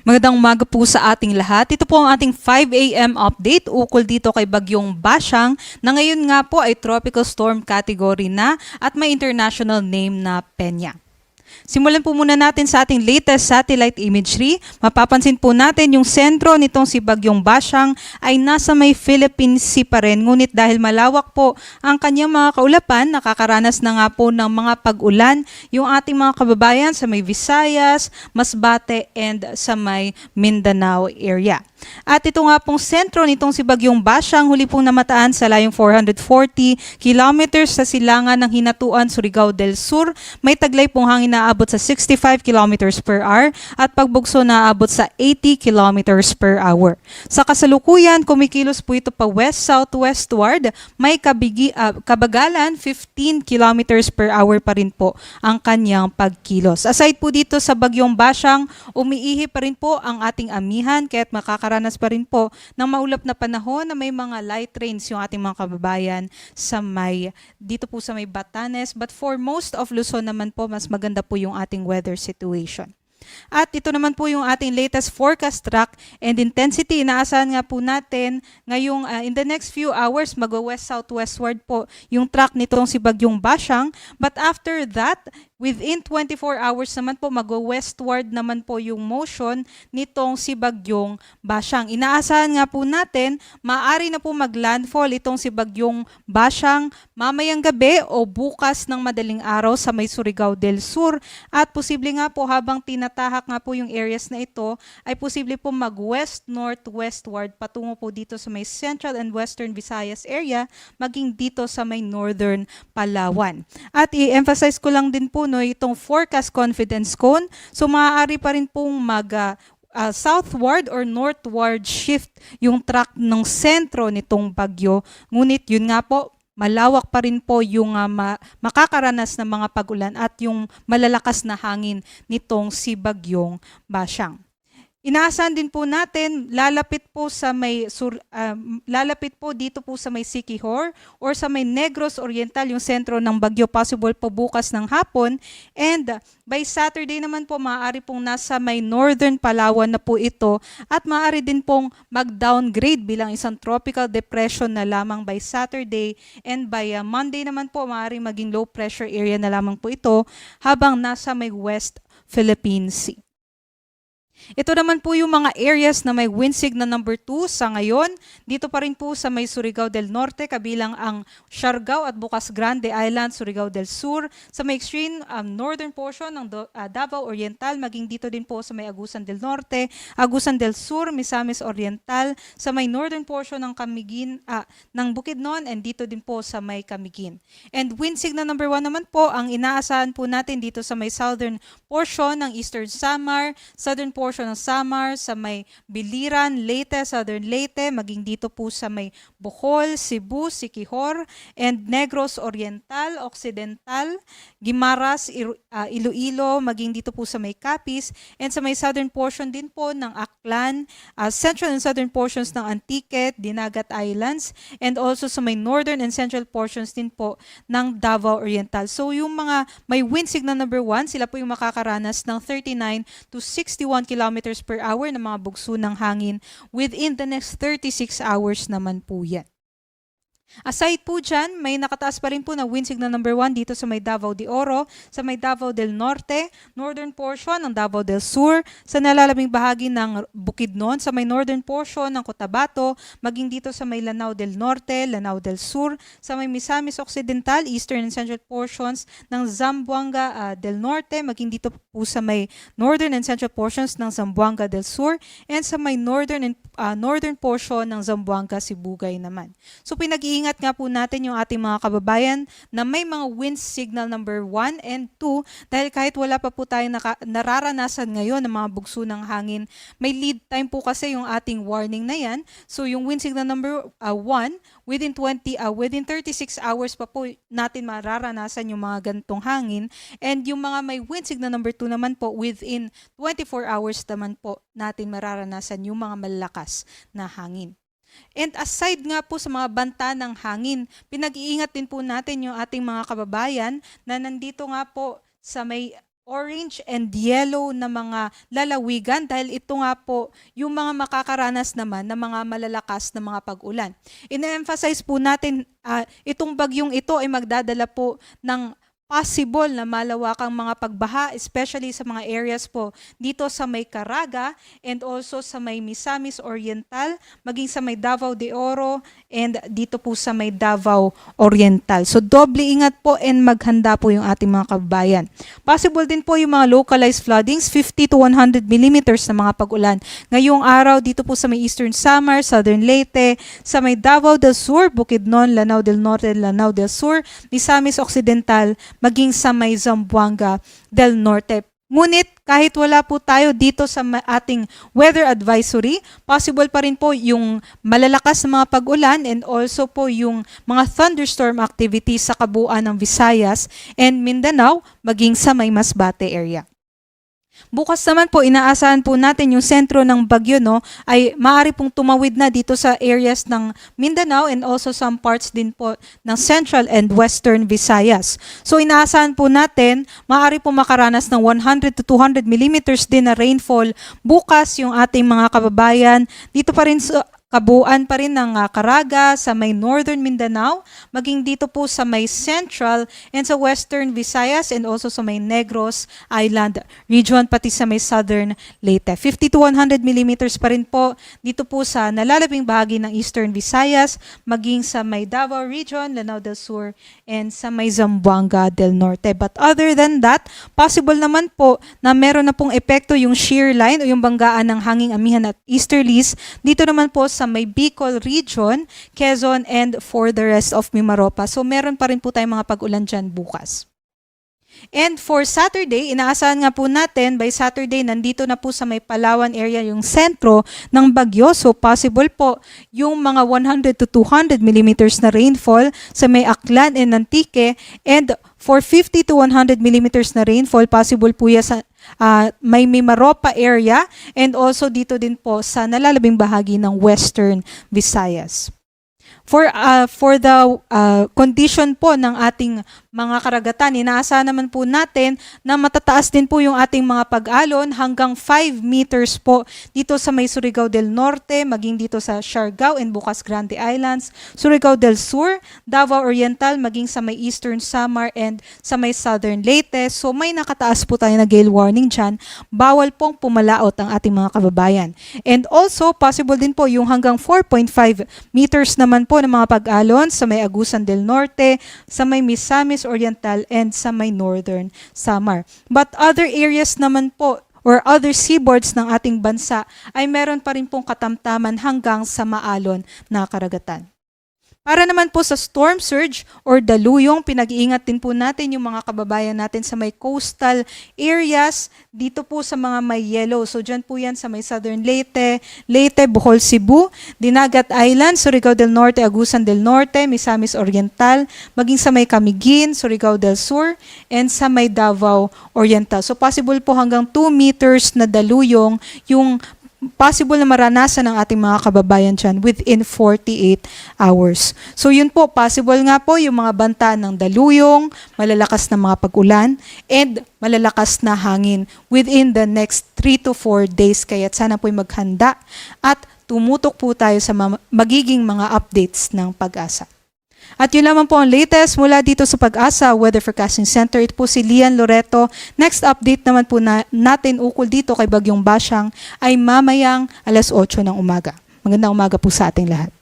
Magandang umaga po sa ating lahat. Ito po ang ating 5 a.m. update ukol dito kay Bagyong Basyang na ngayon nga po ay tropical storm category na at may international name na Peña. Simulan po muna natin sa ating latest satellite imagery. Mapapansin po natin yung sentro nitong si Bagyong Basyang ay nasa may Philippine Sea pa rin. Ngunit dahil malawak po ang kanyang mga kaulapan, nakakaranas na nga po ng mga pag-ulan yung ating mga kababayan sa may Visayas, Masbate, and sa may Mindanao area. At ito nga pong sentro nitong si Bagyong Basyang, huli pong namataan sa layong 440 kilometers sa silangan ng Hinatuan, Surigao del Sur. May taglay pong hangin na aabot sa 65 kilometers per hour at pagbugso na aabot sa 80 kilometers per hour. Sa kasalukuyan, kumikilos po ito pa west-southwestward. May kabagalan 15 kilometers per hour pa rin po ang kanyang pagkilos. Aside po dito sa Bagyong Basyang, umiihi pa rin po ang ating amihan kaya't makakaranas pa rin po ng maulap na panahon na may mga light rains yung ating mga kababayan dito po sa may Batanes. But for most of Luzon naman po, mas maganda po yung ating weather situation. At ito naman po yung ating latest forecast track and intensity. Inaasahan nga po natin ngayong in the next few hours mag-west-southwestward po yung track nitong si Bagyong Basyang. But after that, within 24 hours naman po mag-westward naman po yung motion nitong si Bagyong Basyang. Inaasahan nga po natin maaari na po maglandfall itong si Bagyong Basyang mamayang gabi o bukas ng madaling araw sa may Surigao del Sur at posible nga po habang tinatahak nga po yung areas na ito ay posible po mag-west-northwestward patungo po dito sa may Central and Western Visayas area maging dito sa may Northern Palawan. At i-emphasize ko lang din po itong forecast confidence cone. So maaari pa rin pong southward or northward shift yung track ng sentro nitong bagyo. Ngunit yun nga po, malawak pa rin po yung makakaranas ng mga pag-ulan at yung malalakas na hangin nitong si Bagyong Basyang. Inaasahan din po natin lalapit po dito po sa may Siquijor or sa may Negros Oriental yung sentro ng bagyo, possible po bukas ng hapon, and by Saturday naman po maaari pong nasa may Northern Palawan na po ito at maaari din pong mag-downgrade bilang isang tropical depression na lamang by Saturday, and by Monday naman po maaari maging low pressure area na lamang po ito habang nasa may West Philippine Sea. Ito naman po yung mga areas na may wind signal number 2 sa ngayon. Dito pa rin po sa may Surigao del Norte, kabilang ang Siargao at Bocas Grande Island, Surigao del Sur. Sa may extreme northern portion ng Davao Oriental, maging dito din po sa may Agusan del Norte, Agusan del Sur, Misamis Oriental. Sa may northern portion ng ng Bukidnon, and dito din po sa may Camiguin. And wind signal number 1 naman po, ang inaasahan po natin dito sa may southern portion ng Eastern Samar, southern portion ng Samar, sa may Biliran, Leyte, Southern Leyte, maging dito po sa may Bohol, Cebu, Siquijor, and Negros Oriental, Occidental, Guimaras, Iloilo, maging dito po sa may Capiz, and sa may southern portion din po ng Aklan, central and southern portions ng Antique, Dinagat Islands, and also sa may northern and central portions din po ng Davao Oriental. So yung mga may wind signal number 1, sila po yung makakaranas ng 39 to 61 kilometers per hour na mga bugso ng hangin within the next 36 hours naman po yan. Aside po dyan, may nakataas pa rin po na wind signal number 1 dito sa may Davao de Oro, sa may Davao del Norte, northern portion ng Davao del Sur, sa nalalabing bahagi ng Bukidnon, sa may northern portion ng Cotabato, maging dito sa may Lanao del Norte, Lanao del Sur, sa may Misamis Occidental, eastern and central portions ng Zamboanga del Norte, maging dito po sa may northern and central portions ng Zamboanga del Sur, and sa may northern portion ng Zamboanga Sibugay naman. So pinag-iingat nga po natin yung ating mga kababayan na may mga wind signal number 1 and 2 dahil kahit wala pa po tayong nararanasan ngayon ng mga bugso ng hangin, may lead time po kasi yung ating warning na yan. So yung wind signal number 1, within 36 hours pa po natin mararanasan yung mga ganitong hangin, and yung mga may wind signal number 2 naman po within 24 hours naman po natin mararanasan yung mga malalakas na hangin. And aside nga po sa mga banta ng hangin, pinag-iingat din po natin yung ating mga kababayan na nandito nga po sa may orange and yellow na mga lalawigan dahil ito nga po yung mga makakaranas naman ng mga malalakas na mga pag-ulan. Ina-emphasize po natin itong bagyong ito ay magdadala po ng possible na malawakang mga pagbaha, especially sa mga areas po dito sa may Caraga and also sa may Misamis Oriental, maging sa may Davao de Oro and dito po sa may Davao Oriental. So doble ingat po and maghanda po yung ating mga kababayan. Possible din po yung mga localized floodings, 50 to 100 millimeters na mga pag-ulan. Ngayong araw dito po sa may Eastern Samar, Southern Leyte, sa may Davao del Sur, Bukidnon, Lanao del Norte, Lanao del Sur, Misamis Occidental, maging sa may Zamboanga del Norte. Ngunit kahit wala po tayo dito sa ating weather advisory, possible pa rin po yung malalakas na mga pag-ulan and also po yung mga thunderstorm activities sa kabuuan ng Visayas and Mindanao maging sa may Masbate area. Bukas naman po, inaasahan po natin yung sentro ng bagyo ay maaari pong tumawid na dito sa areas ng Mindanao and also some parts din po ng Central and Western Visayas. So inaasahan po natin, maaari po makaranas ng 100 to 200 millimeters din na rainfall bukas yung ating mga kababayan. Dito pa rin sa kabuuan pa rin ng Caraga, sa may Northern Mindanao, maging dito po sa may Central and sa Western Visayas and also sa may Negros Island region, pati sa may Southern Leyte. 50 to 100 millimeters pa rin po dito po sa nalalabing bahagi ng Eastern Visayas, maging sa may Davao region, Lanao del Sur, and sa may Zamboanga del Norte. But other than that, possible naman po na meron na pong epekto yung shear line o yung banggaan ng hanging amihan at easterlies dito naman po sa may Bicol region, Quezon, and for the rest of Mimaropa. So meron pa rin po tayong mga pag-ulan dyan bukas. And for Saturday, inaasahan nga po natin, by Saturday, nandito na po sa may Palawan area yung sentro ng bagyo. So possible po yung mga 100 to 200 millimeters na rainfall sa may Aklan and Antique. And for 50 to 100 millimeters na rainfall, possible po yan sa may Mimaropa area and also dito din po sa nalalabing bahagi ng Western Visayas. For the condition po ng ating mga karagatan, inaasahan naman po natin na matataas din po yung ating mga pag-alon hanggang 5 meters po dito sa may Surigao del Norte, maging dito sa Siargao and Bocas Grande Islands, Surigao del Sur, Davao Oriental, maging sa may Eastern Samar and sa may Southern Leyte. So may nakataas po tayo na gale warning dyan. Bawal pong pumalaot ang ating mga kababayan. And also, possible din po yung hanggang 4.5 meters naman po ng mga pag-alon sa may Agusan del Norte, sa may Misamis Oriental, and sa may Northern Samar. But other areas naman po or other seaboards ng ating bansa ay meron pa rin pong katamtaman hanggang sa maalon na karagatan. Para naman po sa storm surge or daluyong, pinag-iingat din po natin yung mga kababayan natin sa may coastal areas, dito po sa mga may yellow. So dyan po yan sa may Southern Leyte, Bohol, Cebu, Dinagat Island, Surigao del Norte, Agusan del Norte, Misamis Oriental, maging sa may Camiguin, Surigao del Sur, and sa may Davao Oriental. So possible po hanggang 2 meters na daluyong yung possible na maranasan ng ating mga kababayan dyan within 48 hours. So yun po, possible nga po yung mga banta ng daluyong, malalakas na mga pag-ulan, and malalakas na hangin within the next 3 to 4 days. Kaya sana po'y maghanda at tumutok po tayo sa magiging mga updates ng Pag-asa. At yun lamang po ang latest mula dito sa Pag-asa Weather Forecasting Center. Ito po si Lian Loreto. Next update naman po natin ukol dito kay Bagyong Basyang ay mamayang 8:00 ng umaga. Magandang umaga po sa ating lahat.